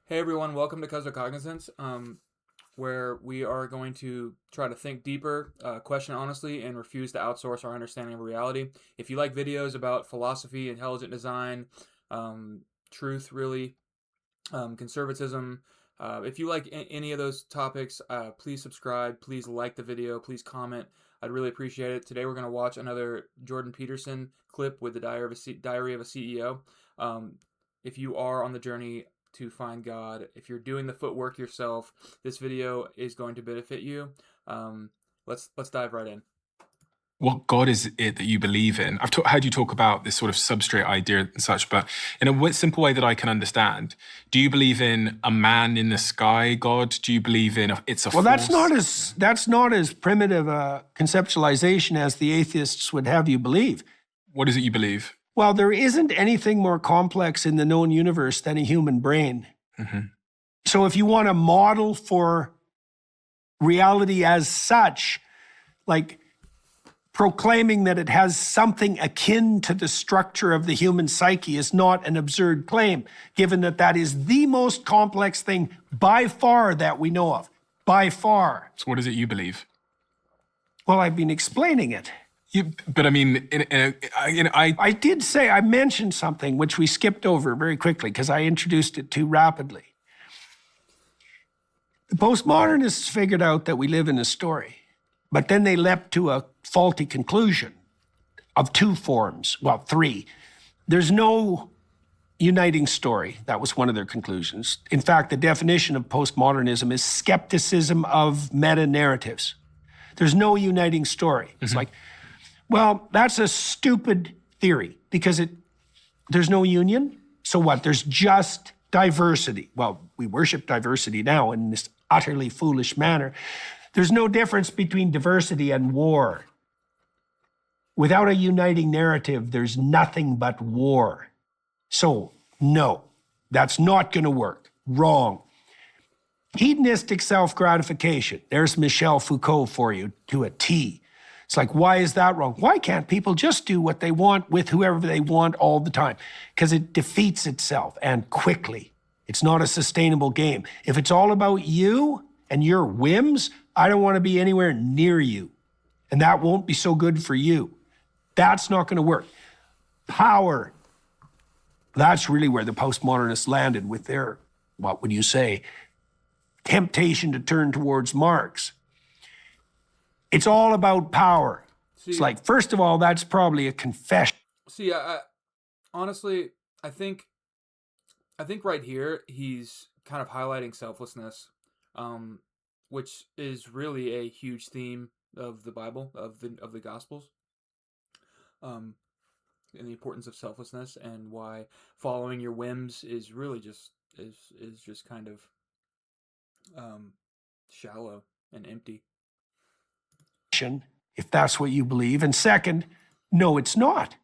Hey everyone, welcome to Cause of Cognizance, where we are going to try to think deeper, question honestly, and refuse to outsource our understanding of reality. If you like videos about philosophy, intelligent design, truth, really, conservatism, if you like any of those topics, please subscribe, please like the video, please comment. I'd really appreciate it. Today we're going to watch another Jordan Peterson clip with the Diary of a CEO. If you are on the journey to find God, if you're doing the footwork yourself, this video is going to benefit you. Let's dive right in. What God is it that you believe in? I've heard you talk about this sort of substrate idea and such, but in a simple way that I can understand, do you believe in a man in the sky God? Do you believe in it's a Well, force? that's not as primitive a conceptualization as the atheists would have you believe. What is it you believe? Well, there isn't anything more complex in the known universe than a human brain. Mm-hmm. So if you want a model for reality as such, like proclaiming that it has something akin to the structure of the human psyche is not an absurd claim, given that that is the most complex thing by far that we know of. By far. So what is it you believe? Well, I've been explaining it. But I mean, I did say, I mentioned something which we skipped over very quickly because I introduced it too rapidly. The postmodernists figured out that we live in a story, but then they leapt to a faulty conclusion of two forms, well, three. There's no uniting story. That was one of their conclusions. In fact, the definition of postmodernism is skepticism of meta-narratives. There's no uniting story. It's like, well, that's a stupid theory because there's no union. So what? There's just diversity. Well, we worship diversity now in this utterly foolish manner. There's no difference between diversity and war. Without a uniting narrative, there's nothing but war. So, no, that's not going to work. Wrong. Hedonistic self-gratification. There's Michel Foucault for you to a T. It's like, why is that wrong? Why can't people just do what they want with whoever they want all the time? Because it defeats itself and quickly. It's not a sustainable game. If it's all about you and your whims, I don't want to be anywhere near you. And that won't be so good for you. That's not going to work. Power. That's really where the postmodernists landed with their, what would you say, temptation to turn towards Marx. It's all about power. It's like, first of all, that's probably a confession. See, I honestly, I think right here he's kind of highlighting selflessness, which is really a huge theme of the Bible, of the Gospels, and the importance of selflessness, and why following your whims is really just is just kind of shallow and empty. If that's what you believe. And second, no, it's not.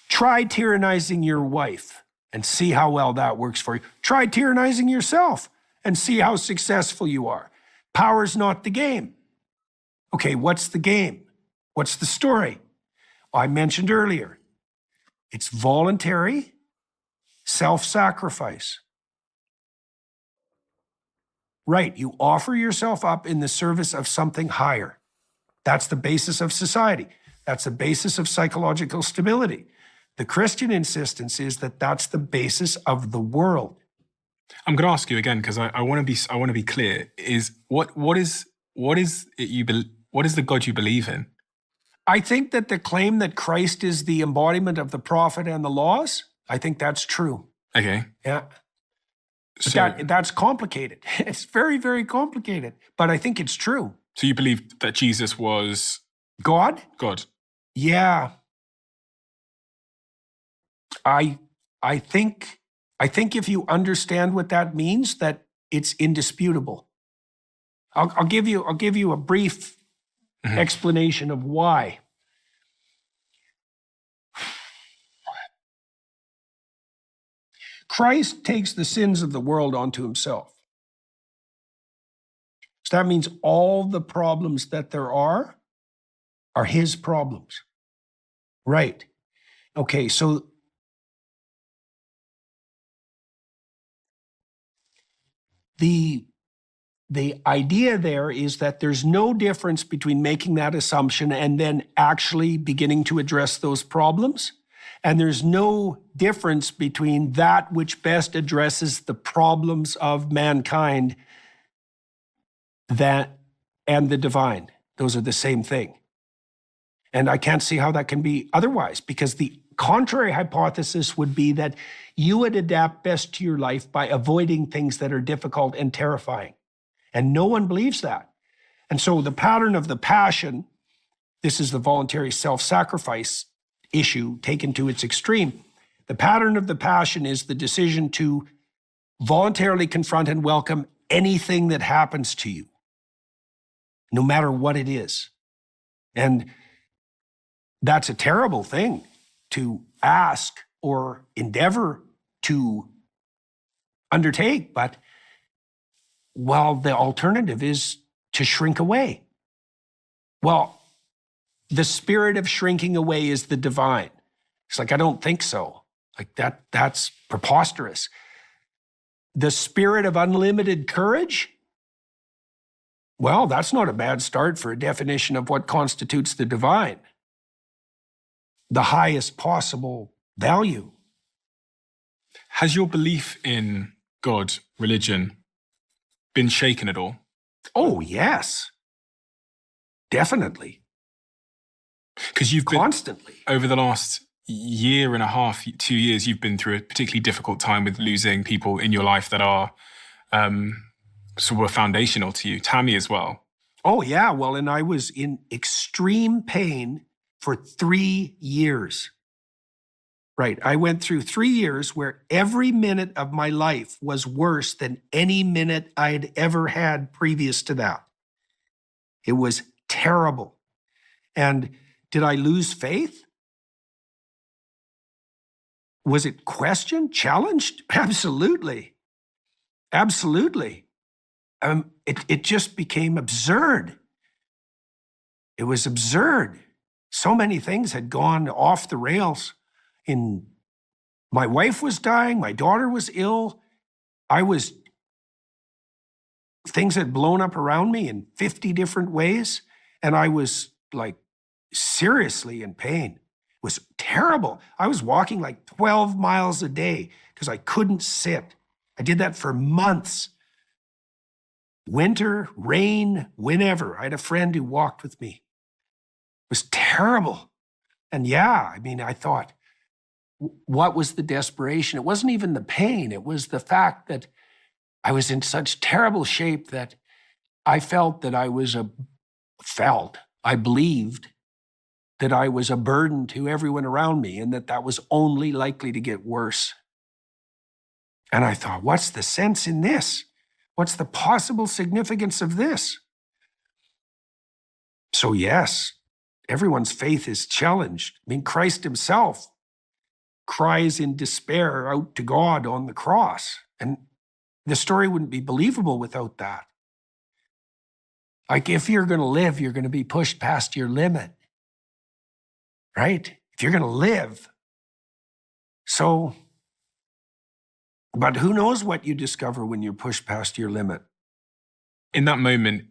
Try tyrannizing your wife and see how well that works for you. Try tyrannizing yourself and see how successful you are. Power's not the game. Okay, what's the game? What's the story? I mentioned earlier, it's voluntary self-sacrifice. Right, you offer yourself up in the service of something higher. That's the basis of society. That's the basis of psychological stability. The Christian insistence is that that's the basis of the world. I'm going to ask you again because I want to be clear. Is what is the God you believe in? I think that the claim that Christ is the embodiment of the prophet and the laws, I think that's true. Okay. Yeah. So That's complicated. It's very, very complicated, but I think it's true. So you believe that Jesus was God? God? Yeah. I think if you understand what that means, that it's indisputable. I'll give you a brief explanation of why. Christ takes the sins of the world onto himself. So that means all the problems that there are his problems. Right. Okay, so the idea there is that there's no difference between making that assumption and then actually beginning to address those problems. And there's no difference between that which best addresses the problems of mankind and the divine. Those are the same thing. And I can't see how that can be otherwise, because the contrary hypothesis would be that you would adapt best to your life by avoiding things that are difficult and terrifying. And no one believes that. And so the pattern of the passion, this is the voluntary self-sacrifice issue taken to its extreme. The pattern of the passion is the decision to voluntarily confront and welcome anything that happens to you, no matter what it is. And that's a terrible thing to ask or endeavor to undertake. But well, the alternative is to shrink away. Well, the spirit of shrinking away is the divine. It's like, I don't think so. Like that's preposterous. The spirit of unlimited courage? Well, that's not a bad start for a definition of what constitutes the divine. The highest possible value. Has your belief in God, religion, been shaken at all? Oh, yes. Definitely. Because you've been, constantly. Over the last year and a half, 2 years, you've been through a particularly difficult time with losing people in your life that are sort of foundational to you. Tammy as well. Oh, yeah. Well, and I was in extreme pain for 3 years. Right. I went through 3 years where every minute of my life was worse than any minute I'd ever had previous to that. It was terrible. And did I lose faith? Was it questioned, challenged? Absolutely. Absolutely. It just became absurd. It was absurd. So many things had gone off the rails. My wife was dying, my daughter was ill. Things had blown up around me in 50 different ways. And I was like seriously in pain. It was terrible. I was walking like 12 miles a day because I couldn't sit. I did that for months. Winter, rain, whenever. I had a friend who walked with me. It was terrible. And yeah, I mean, I thought, what was the desperation? It wasn't even the pain. It was the fact that I was in such terrible shape that I felt that I believed that I was a burden to everyone around me and that was only likely to get worse. And I thought, what's the sense in this? What's the possible significance of this? So yes, everyone's faith is challenged. I mean, Christ himself cries in despair out to God on the cross. And the story wouldn't be believable without that. Like, if you're going to live, you're going to be pushed past your limit, right? If you're going to live. So, but who knows what you discover when you're pushed past your limit? In that moment,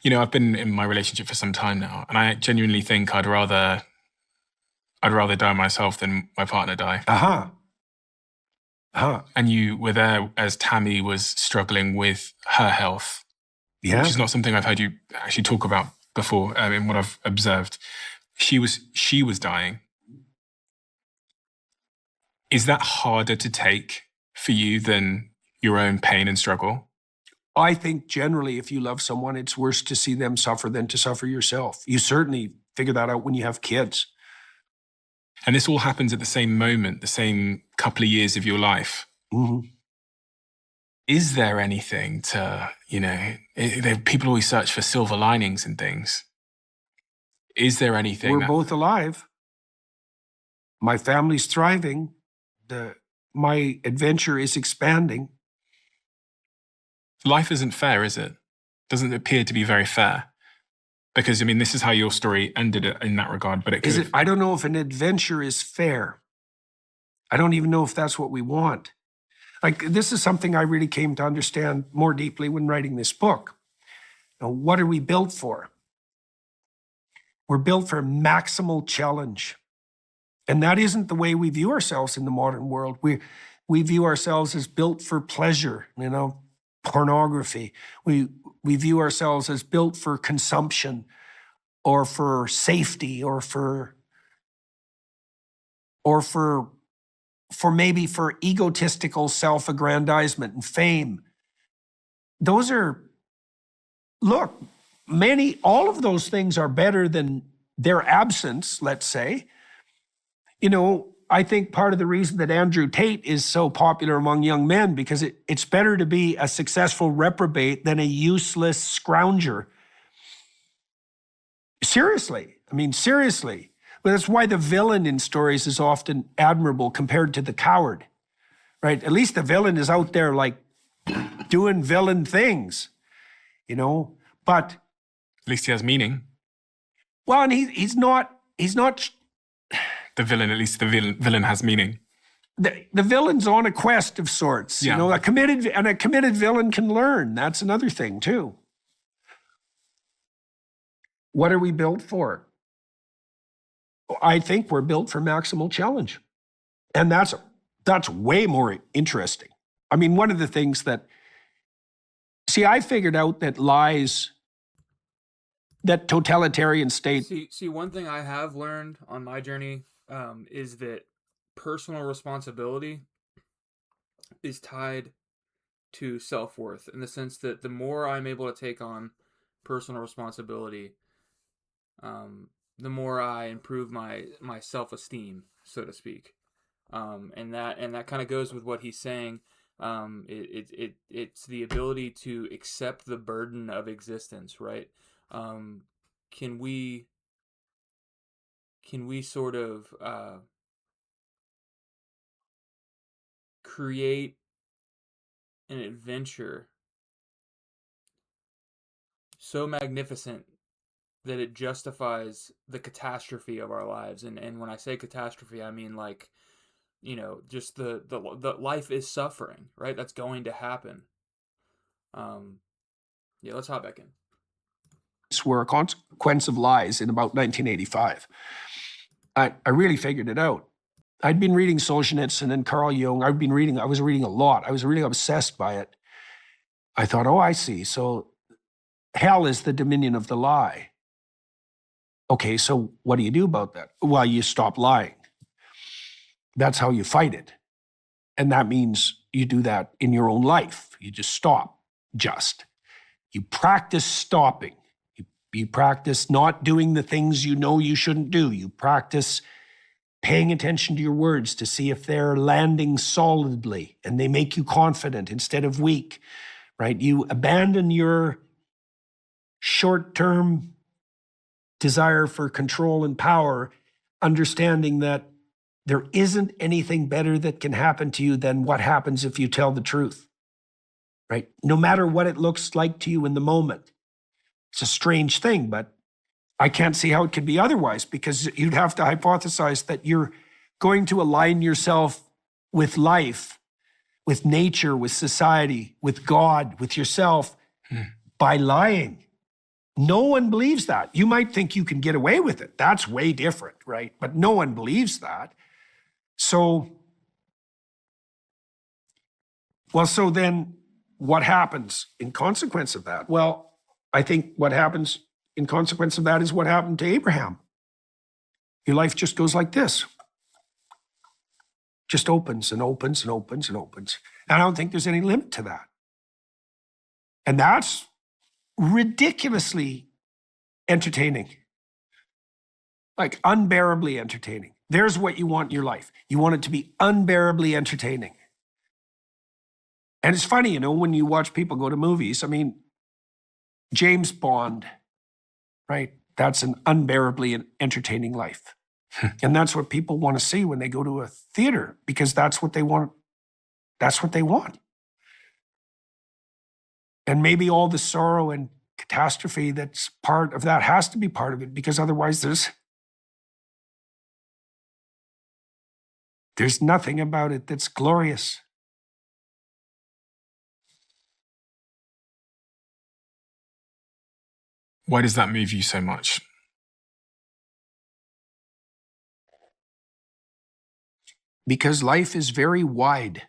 I've been in my relationship for some time now, and I genuinely think I'd rather die myself than my partner die. And you were there as Tammy was struggling with her health, which is not something I've heard you actually talk about before. In what I've observed, she was dying. Is that harder to take for you than your own pain and struggle? I think generally, if you love someone, it's worse to see them suffer than to suffer yourself. You certainly figure that out when you have kids. And this all happens at the same moment, the same couple of years of your life. Mm-hmm. Is there anything to, people always search for silver linings and things. Is there anything? We're both alive. My family's thriving. My adventure is expanding. Life isn't fair, is it? Doesn't appear to be very fair. Because, this is how your story ended in that regard, but I don't know if an adventure is fair. I don't even know if that's what we want. Like, this is something I really came to understand more deeply when writing this book. Now, what are we built for? We're built for maximal challenge. And that isn't the way we view ourselves in the modern world. We view ourselves as built for pleasure, pornography. We view ourselves as built for consumption or for safety or for maybe for egotistical self-aggrandizement and fame. Those are, look, all of those things are better than their absence, let's say. I think part of the reason that Andrew Tate is so popular among young men, because it's better to be a successful reprobate than a useless scrounger. Seriously. But that's why the villain in stories is often admirable compared to the coward, right? At least the villain is out there like doing villain things, but. At least he has meaning. Well, and he's not. The villain, at least the villain has meaning. The villain's on a quest of sorts. Yeah. A committed villain can learn. That's another thing too. What are we built for? I think we're built for maximal challenge. And that's way more interesting. I mean, one of the things that, I figured out that that totalitarian state. See, one thing I have learned on my journey is that personal responsibility is tied to self-worth, in the sense that the more I'm able to take on personal responsibility, the more I improve my self-esteem, so to speak. And that kind of goes with what he's saying. It's the ability to accept the burden of existence, right? Can we sort of create an adventure so magnificent that it justifies the catastrophe of our lives? And when I say catastrophe, I mean like, just the life is suffering, right? That's going to happen. Yeah, let's hop back in. Were a consequence of lies in about 1985. I really figured it out. I'd been reading Solzhenitsyn and Carl Jung. I was reading a lot. I was really obsessed by it. I thought, oh, I see. So hell is the dominion of the lie. Okay, so what do you do about that? Well, you stop lying. That's how you fight it. And that means you do that in your own life. You just stop. You practice stopping. You practice not doing the things you know you shouldn't do. You practice paying attention to your words to see if they're landing solidly and they make you confident instead of weak, right? You abandon your short-term desire for control and power, understanding that there isn't anything better that can happen to you than what happens if you tell the truth, right? No matter what it looks like to you in the moment. It's a strange thing, but I can't see how it could be otherwise, because you'd have to hypothesize that you're going to align yourself with life, with nature, with society, with God, with yourself by lying. No one believes that. You might think you can get away with it. That's way different, right? But no one believes that. So then what happens in consequence of that? Well, I think what happens in consequence of that is what happened to Abraham. Your life just goes like this. Just opens and opens and opens and opens. And I don't think there's any limit to that. And that's ridiculously entertaining. Like unbearably entertaining. There's what you want in your life. You want it to be unbearably entertaining. And it's funny, when you watch people go to movies, I mean, James Bond, right? That's an unbearably entertaining life. And that's what people want to see when they go to a theater, because that's what they want. That's what they want. And maybe all the sorrow and catastrophe that's part of that has to be part of it, because otherwise there's nothing about it that's glorious. Why does that move you so much? Because life is very wide.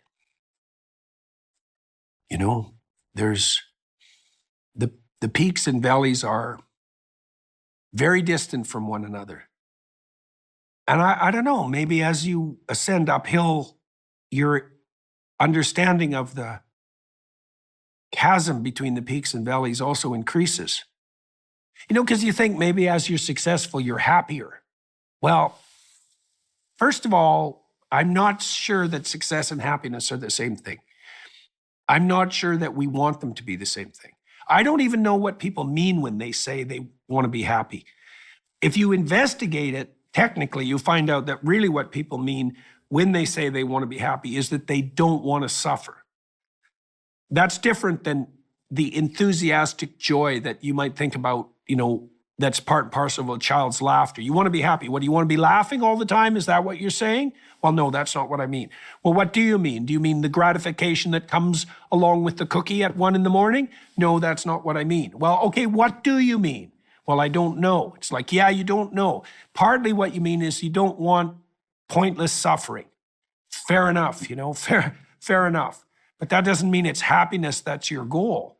You know, there's the peaks and valleys are very distant from one another. And I don't know, maybe as you ascend uphill, your understanding of the chasm between the peaks and valleys also increases. You know, because you think maybe as you're successful, you're happier. Well, first of all, I'm not sure that success and happiness are the same thing. I'm not sure that we want them to be the same thing. I don't even know what people mean when they say they want to be happy. If you investigate it, technically, you find out that really what people mean when they say they want to be happy is that they don't want to suffer. That's different than the enthusiastic joy that you might think about, you know, that's part and parcel of a child's laughter. You want to be happy. What, do you want to be laughing all the time? Is that what you're saying? Well, no, that's not what I mean. Well, what do you mean? Do you mean the gratification that comes along with the cookie at 1 a.m? No, that's not what I mean. Well, okay, what do you mean? Well, I don't know. It's like, yeah, you don't know. Partly what you mean is you don't want pointless suffering. Fair enough, you know, fair enough. But that doesn't mean it's happiness that's your goal.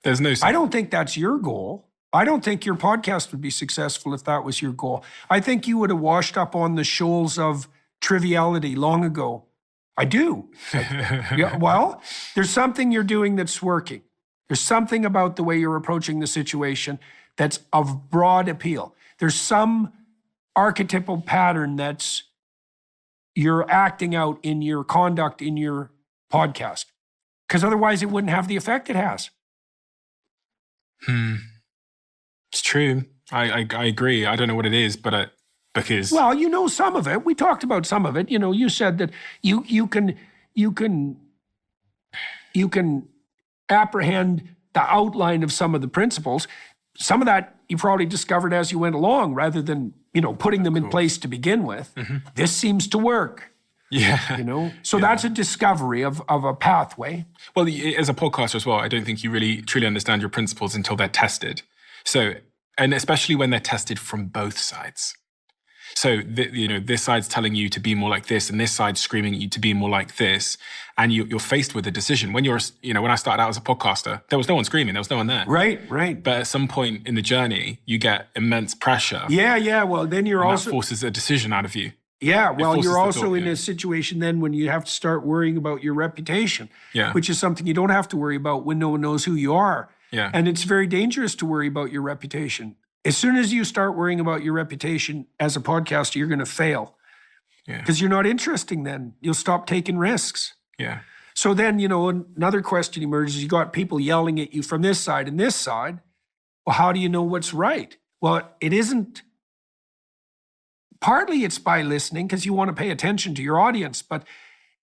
There's no... I don't think that's your goal. I don't think your podcast would be successful if that was your goal. I think you would have washed up on the shoals of triviality long ago. I do. Yeah, well, there's something you're doing that's working. There's something about the way you're approaching the situation that's of broad appeal. There's some archetypal pattern that's you're acting out in your conduct in your podcast, because otherwise it wouldn't have the effect it has. It's true. I agree. I don't know what it is, but because... Well, you know some of it. We talked about some of it. You know, you said that you can apprehend the outline of some of the principles. Some of that you probably discovered as you went along rather than, you know, putting them in place to begin with. Mm-hmm. This seems to work. Yeah. You know, so that's a discovery of a pathway. Well, as a podcaster as well, I don't think you really truly understand your principles until they're tested. So, and especially when they're tested from both sides. So, you know, this side's telling you to be more like this, and this side's screaming at you to be more like this. And you're faced with a decision. When when I started out as a podcaster, there was no one screaming, there was no one there. Right. But at some point in the journey, you get immense pressure. Yeah. Well, then you're also... that forces a decision out of you. Yeah, well, you're also in a situation then when you have to start worrying about your reputation, which is something you don't have to worry about when no one knows who you are. Yeah. And it's very dangerous to worry about your reputation. As soon as you start worrying about your reputation as a podcaster, you're going to fail. Yeah. Because you're not interesting then. You'll stop taking risks. Yeah. So then, you know, another question emerges. You got people yelling at you from this side and this side. Well, how do you know what's right? Well, it isn't. Partly it's by listening because you want to pay attention to your audience, but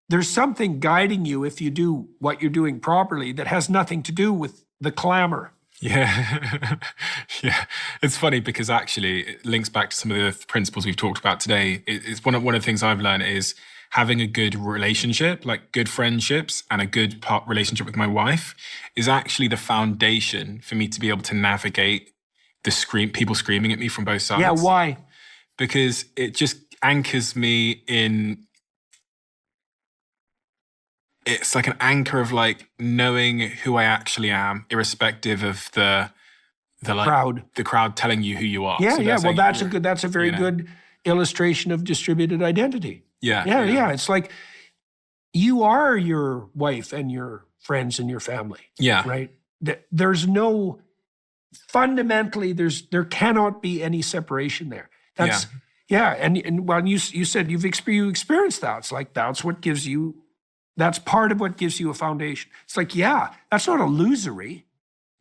there's something guiding you if you do what you're doing properly that has nothing to do with the clamor. Yeah. Yeah. It's funny because actually it links back to some of the principles we've talked about today. It's one of the things I've learned is having a good relationship, like good friendships and a good relationship with my wife is actually the foundation for me to be able to navigate people screaming at me from both sides. Yeah, why? Because it just anchors me in, it's like an anchor of like knowing who I actually am, irrespective of the crowd. The crowd telling you who you are. Yeah, so yeah. Well, that's a very good illustration of distributed identity. Yeah. It's like you are your wife and your friends and your family. Yeah. Right? There's no, fundamentally, there cannot be any separation there. That's, and when you said you experienced that, it's like that's part of what gives you a foundation. It's like, that's not illusory.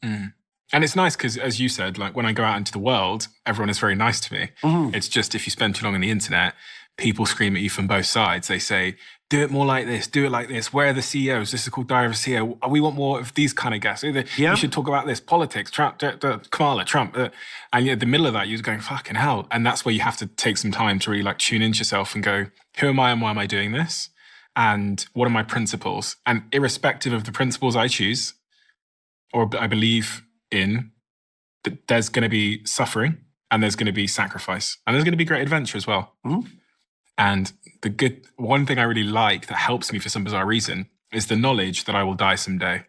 Mm. And it's nice because, as you said, like when I go out into the world, everyone is very nice to me. Mm-hmm. It's just if you spend too long on the internet, people scream at you from both sides. They say, do it more like this, do it like this. Where are the CEOs? This is called Diary of a CEO. We want more of these kind of guests. You should talk about this, politics, Trump, Kamala, Trump. And in the middle of that, you're going, fucking hell. And that's where you have to take some time to really like tune into yourself and go, who am I and why am I doing this? And what are my principles? And irrespective of the principles I choose or I believe in, there's going to be suffering and there's going to be sacrifice and there's going to be great adventure as well. Mm-hmm. And one thing I really like that helps me for some bizarre reason is the knowledge that I will die someday.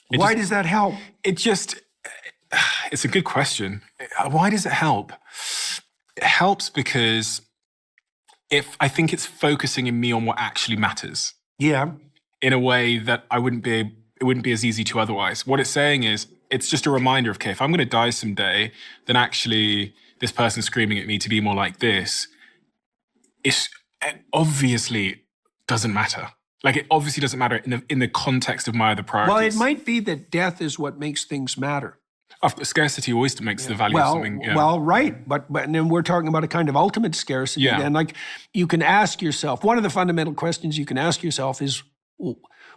Why does that help? It's a good question. Why does it help? It helps because I think it's focusing in me on what actually matters. Yeah. In a way that it wouldn't be as easy to otherwise. What it's saying is, it's just a reminder of, okay, if I'm going to die someday, then actually this person screaming at me to be more like this, it obviously doesn't matter. Like, it obviously doesn't matter in the context of my other priorities. Well, it might be that death is what makes things matter. Scarcity always makes the value of something. Yeah. Well, right. But then we're talking about a kind of ultimate scarcity. Yeah. And like, you can ask yourself, one of the fundamental questions you can ask yourself is,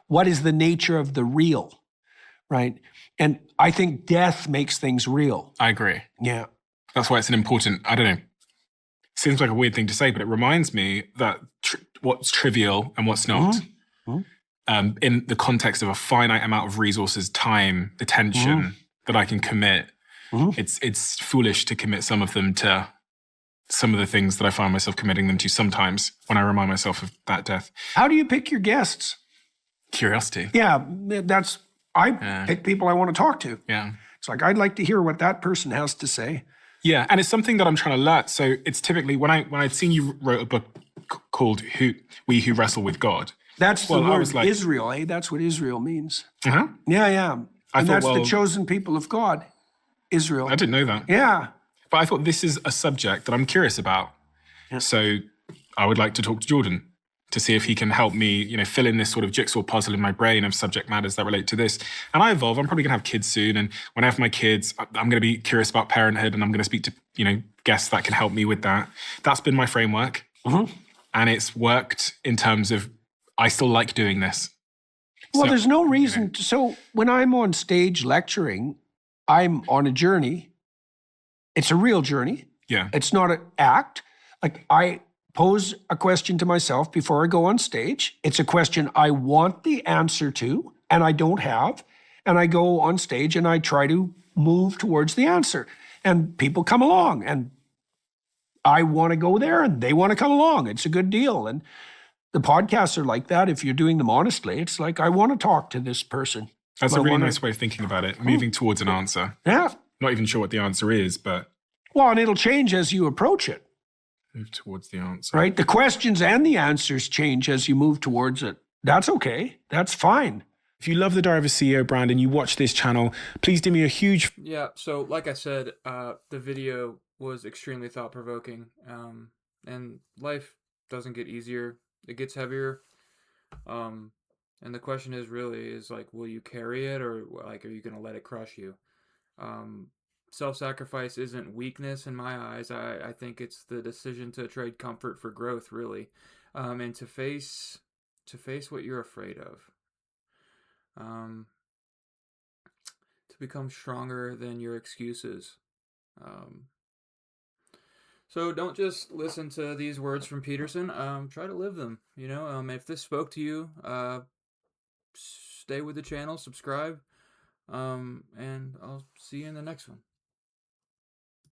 what is the nature of the real? Right? And I think death makes things real. I agree. Yeah. That's why it's an important, I don't know, seems like a weird thing to say, but it reminds me that what's trivial and what's not. Mm-hmm. In the context of a finite amount of resources, time, attention that I can commit, it's foolish to commit some of them to some of the things that I find myself committing them to sometimes when I remind myself of that death. How do you pick your guests? Curiosity. Yeah, I pick people I want to talk to. Yeah. It's like, I'd like to hear what that person has to say. Yeah, and it's something that I'm trying to learn. So it's typically, when I'd seen you wrote a book called We Who Wrestle with God. That's the word Israel, eh? That's what Israel means. Uh-huh. Yeah. And that's the chosen people of God, Israel. I didn't know that. Yeah. But I thought this is a subject that I'm curious about. Yeah. So I would like to talk to Jordan to see if he can help me, fill in this sort of jigsaw puzzle in my brain of subject matters that relate to this. And I evolve. I'm probably going to have kids soon. And when I have my kids, I'm going to be curious about parenthood, and I'm going to speak to, guests that can help me with that. That's been my framework. Mm-hmm. And it's worked in terms of, I still like doing this. Well, there's no reason to. So when I'm on stage lecturing, I'm on a journey. It's a real journey. Yeah. It's not an act. Like, I pose a question to myself before I go on stage. It's a question I want the answer to, and I don't have. And I go on stage and I try to move towards the answer. And people come along, and I want to go there, and they want to come along. It's a good deal. And the podcasts are like that. If you're doing them honestly, it's like, I want to talk to this person. That's a really nice way of thinking about it, moving towards an answer. Yeah. Not even sure what the answer is, but... Well, and it'll change as you approach it. Move towards the answer. Right? The questions and the answers change as you move towards it. That's okay. That's fine. If you love the Diary of a CEO brand and you watch this channel, please do me a huge... Yeah, so like I said, the video was extremely thought-provoking. And life doesn't get easier. It gets heavier. And the question is like, will you carry it, or like, are you going to let it crush you? Self-sacrifice isn't weakness in my eyes. I think it's the decision to trade comfort for growth, really, and to face what you're afraid of, to become stronger than your excuses. So don't just listen to these words from Peterson. Try to live them. If this spoke to you, stay with the channel, subscribe, and I'll see you in the next one.